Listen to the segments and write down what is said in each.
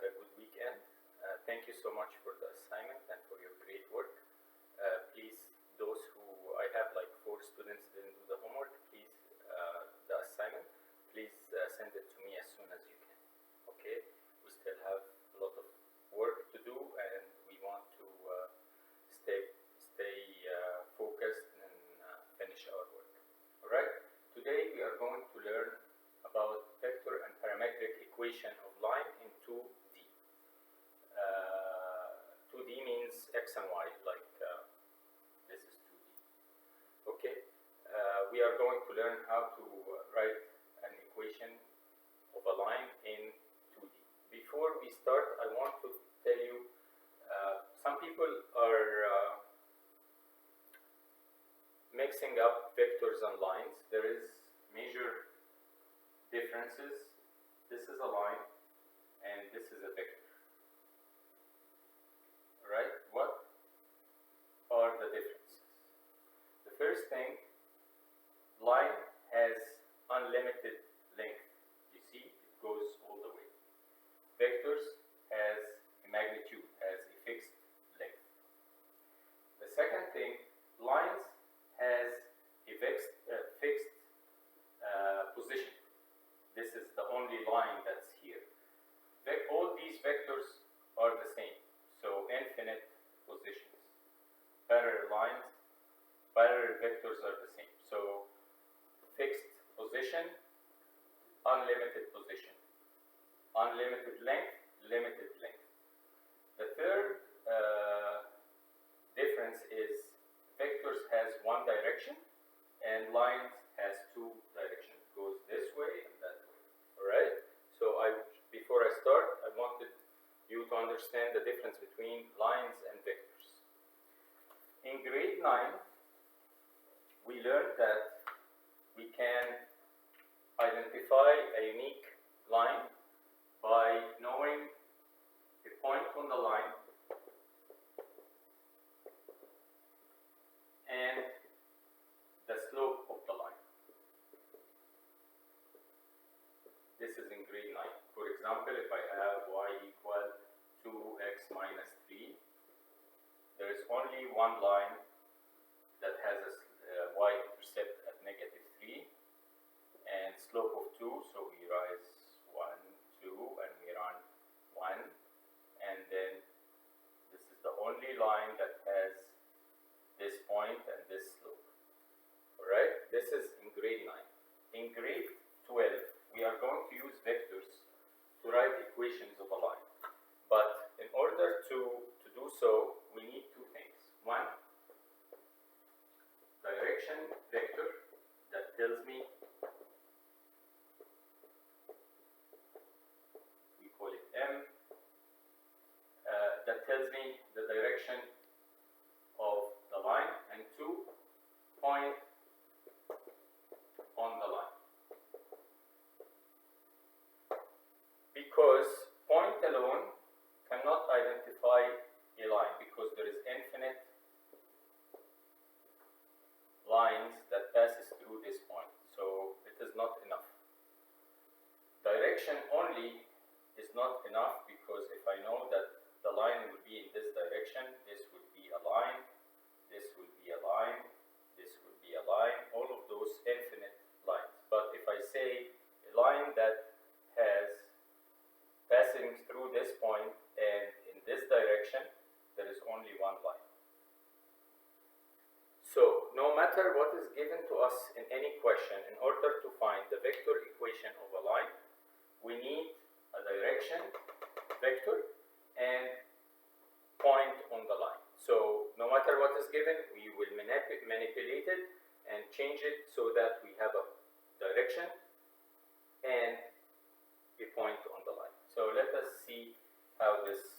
a good weekend. Thank you so much for the assignment and for your great work. Please, those who I have like 4 students didn't do the homework, please, the assignment, please send it to me as soon as you can. Okay? We still have a lot of work to do, and we want to stay focused and finish our work. All right? Today we are going to learn about vector and parametric equation of line in 2D. 2D means x and y, like this is 2D. Okay, we are going to learn how to write an equation of a line in 2D. Before we start, I want to tell you, some people are mixing up vectors and lines. There is major differences. This is a line and this is a vector. Alright, what are the differences? The first thing, line has unlimited length. You see, it goes all the way. Vectors has a magnitude, has a fixed length. The second thing, lines has a fixed position. This is the only line that's here. All these vectors are the same, so infinite positions. Parallel lines, parallel vectors are the same. So fixed position, unlimited position, unlimited length, limited length. The third difference is vectors has one direction and lines has 2 directions. It goes this way and that way. Alright? So before I start, I wanted you to understand the difference between lines and vectors. In grade 9, we learned that we can identify a unique line by knowing a point on the line and the slope of the line. This is in grade 9. For example, if I have y equal 2x minus 3, there is only one line that has a y-intercept at -3 and slope of 2, so we rise 1, 2, and we run 1, and then this is the only line that has this point and this slope. Alright, this is in grade 9. In grade 12, we are going to use vectors to write equations of a line. But in order to do so, we need 2 things. One, direction vector that tells me, we call it M, that tells me the direction of the line, and 2, point on the line. Because point alone cannot identify a line, because there is infinite lines that passes through this point, so it is not enough. Direction only is not enough, because if I know that the line will be in this direction, this would be a line, this will be a line, this would be a line, all of those infinite lines. But if I say a line that has passing through this point and in this direction, there is only one line. So no matter what is given to us in any question, in order to find the vector equation of a line, we need a direction vector and point on the line. So no matter what is given, we will manipulate it and change it so that we have a direction and a point on the line. So let us see how this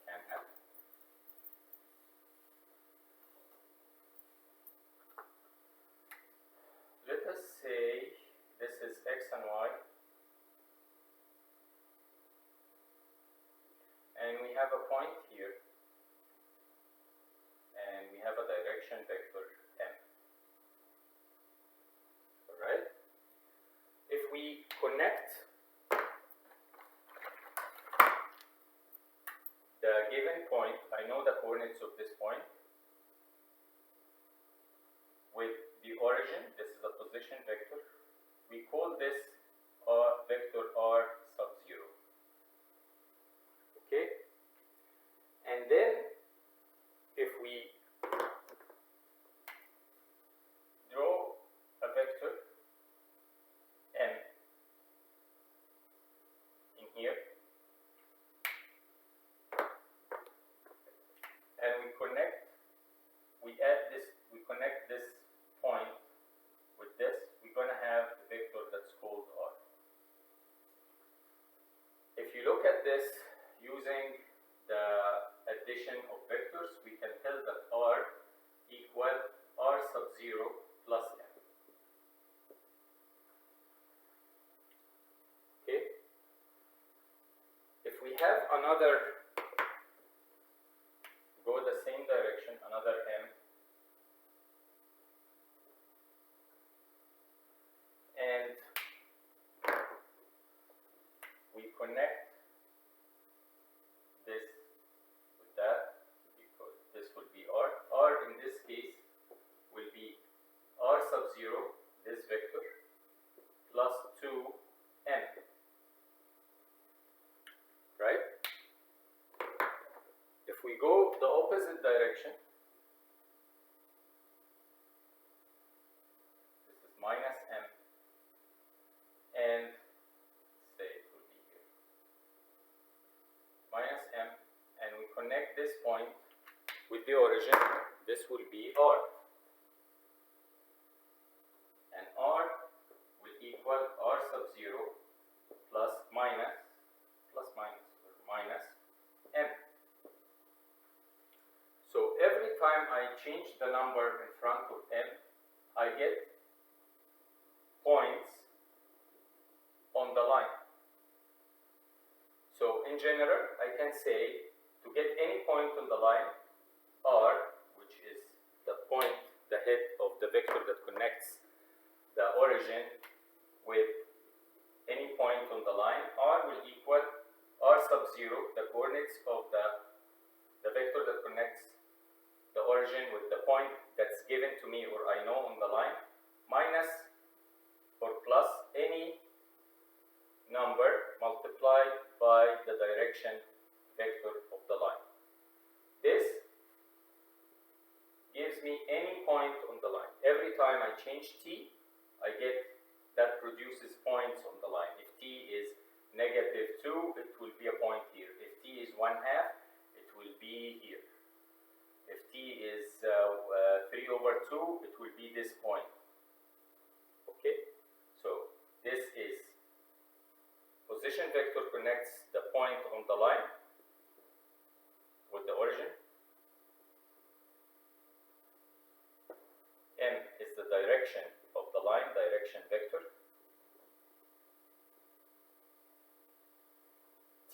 can happen. Let us say this is x and y, and we have a point here, and we have a direction vector M. Alright? If we connect coordinates of this point with the origin. This is a position vector. We call this vector r sub 0. Okay? And then if we draw a vector m in here, and we connect this point with this, we're going to have a vector that's called r. If you look at this using the addition of vectors, we can tell that r equal r sub 0 plus m. Okay? If we have another, go the same direction, another m, and we connect this with that, because this will be r. R in this case will be r sub 0, this vector, plus 2m. Right? If we go the opposite direction, this is minus m, and say it will be here, minus m, and we connect this point with the origin, this will be r. And r will equal r sub 0 plus minus m. So every time I change the number in front of m, I get points on the line. So in general, I can say to get any point on the line, r, which is the point, the head of the vector that connects the origin with any point on the line, r will equal r sub 0, the coordinates of the vector that connects the origin with the point that's given to me or I know on the line, minus or plus any number multiplied by the direction vector of the line. This gives me any point on the line. Every time I change t, I get that produces points on the line. If t is negative 2, it will be a point here. If t is 1/2, it will be here. If t is 3/2, it will be this point. Okay? So this is position vector connects the point on the line with the origin. M is the direction of the line, direction vector.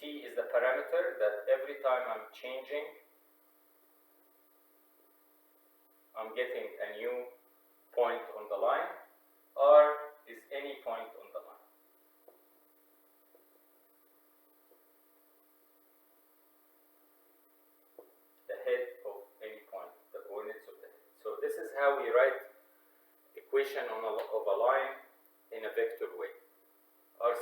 T is the parameter that every time I'm changing, I'm getting a new point on the line. R is any point on the line. The head of any point, the coordinates of the head. So this is how we write equation of a line in a vector way. R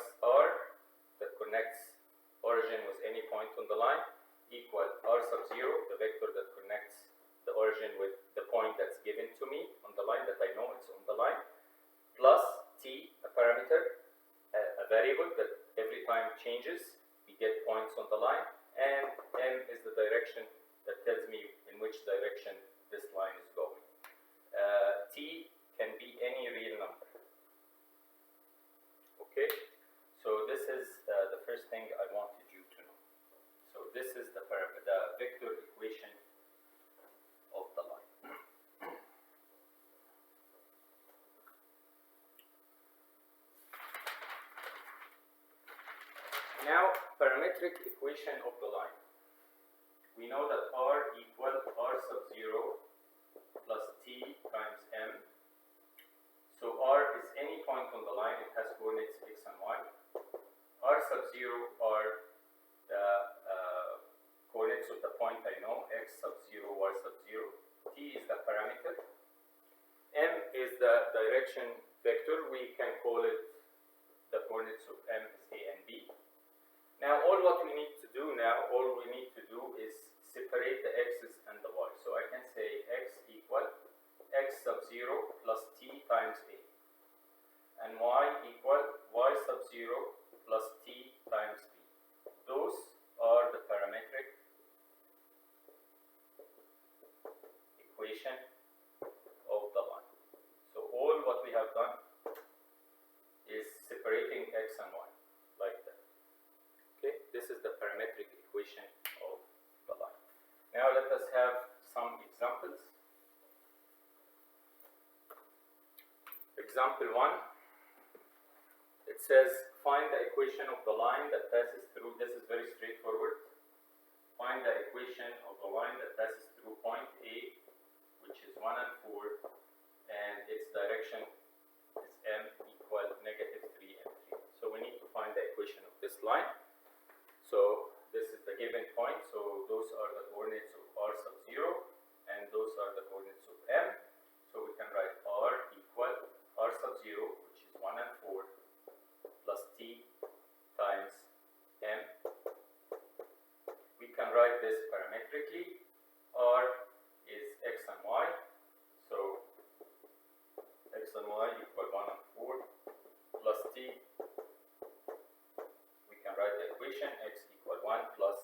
that connects origin with any point on the line equal r sub 0, the vector that connects the origin with the point that's given to me on the line that I know it's on the line, plus t, a parameter, a variable that every time changes, we get points on the line, and m is the direction that tells me in which direction this line is going. T can be any real number. Okay? So this is the first thing I wanted you to know. So this is the vector equation of the line. Now, parametric equation of the line. We know that r equal r sub 0 plus t times m. So r is any point on the line, it has coordinates x and y. R sub 0 are the coordinates of the point I know, x x sub 0, y sub 0. T is the parameter. M is the direction vector. We can call it the coordinates of M is A and B. Now all what we need to do now, all we need to do is separate the x's and the y. So I can say x equal x sub 0 plus t times A. And y equal y sub 0 plus t times B. Those are the parametric equation of the line. So all what we have done is separating x and y like that. Okay, this is the parametric equation of the line. Now let us have some examples. Example 1, it says find the equation of the line that passes through, this is very straightforward. Find the equation of the line that passes through point A, which is 1 and 4, and its direction is M equal negative 3 and 3. So we need to find the equation of this line. So this is the given point, so those are the coordinates of r sub 0, and those are the coordinates of M. So we can write r equal r sub 0, which is 1 and 4, plus t times M. We can write this parametrically. R is x and y, so x and y equal 1 and 4 plus t. We can write the equation x equal 1 plus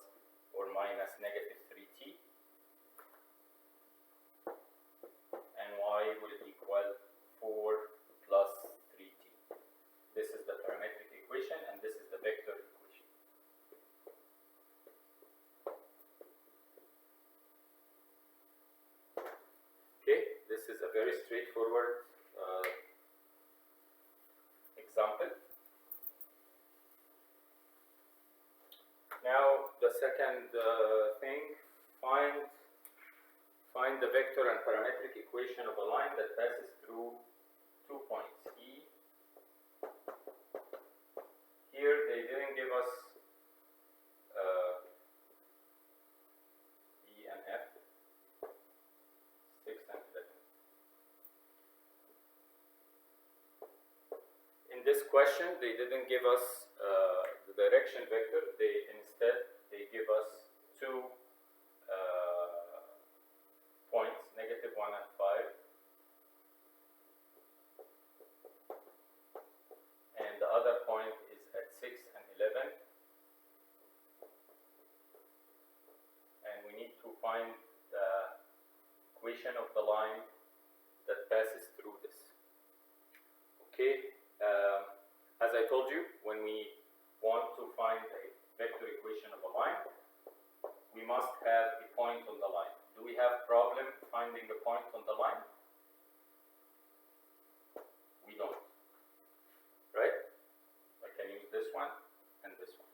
or minus negative 3t, and y will equal 4 plus 3t. This is the parametric equation, and this is the vector equation. Okay, this is a very straightforward example. Now the second thing, find the vector and parametric equation of a line that passes through 2 points E. Here they didn't give us E and F, 6 and 11. In this question, they didn't give us the direction vector. Instead they give us 2 points, negative 1 and 5. And the other point is at 6 and 11. And we need to find the equation of the line that passes through this. Okay, as I told you, when we want to find a vector equation of a line, we must have a point on the line. Do we have problem finding a point on the line? We don't. Right? I can use this one and this one.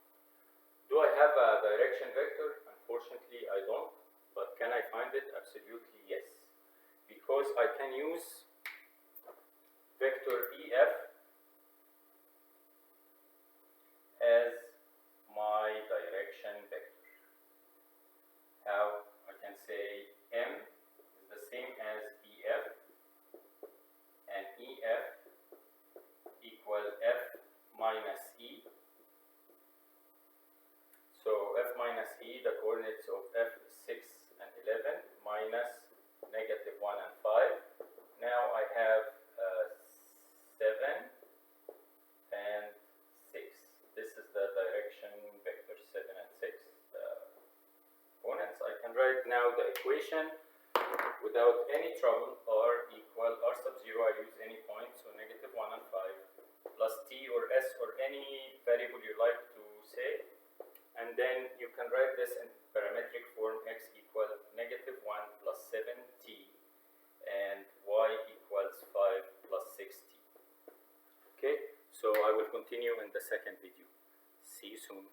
Do I have a direction vector? Unfortunately, I don't. But can I find it? Absolutely yes. Because I can use vector EF as my direction vector. How? I can say M is the same as EF, and EF equal F minus E. So F minus E, the coordinates of F is 6 and 11 minus negative 1 and 5. Now I have 7 and 6. This is the direction vector 7 and 6. Components. I can write now the equation without any trouble. R equal R sub 0. I use any point, so negative 1 and 5 plus t or s or any variable you like to say, and then you can write this in parametric form. X equal negative 1 plus 7t and y equals 5 plus 6t. Okay, so I will continue in the second video. See you soon.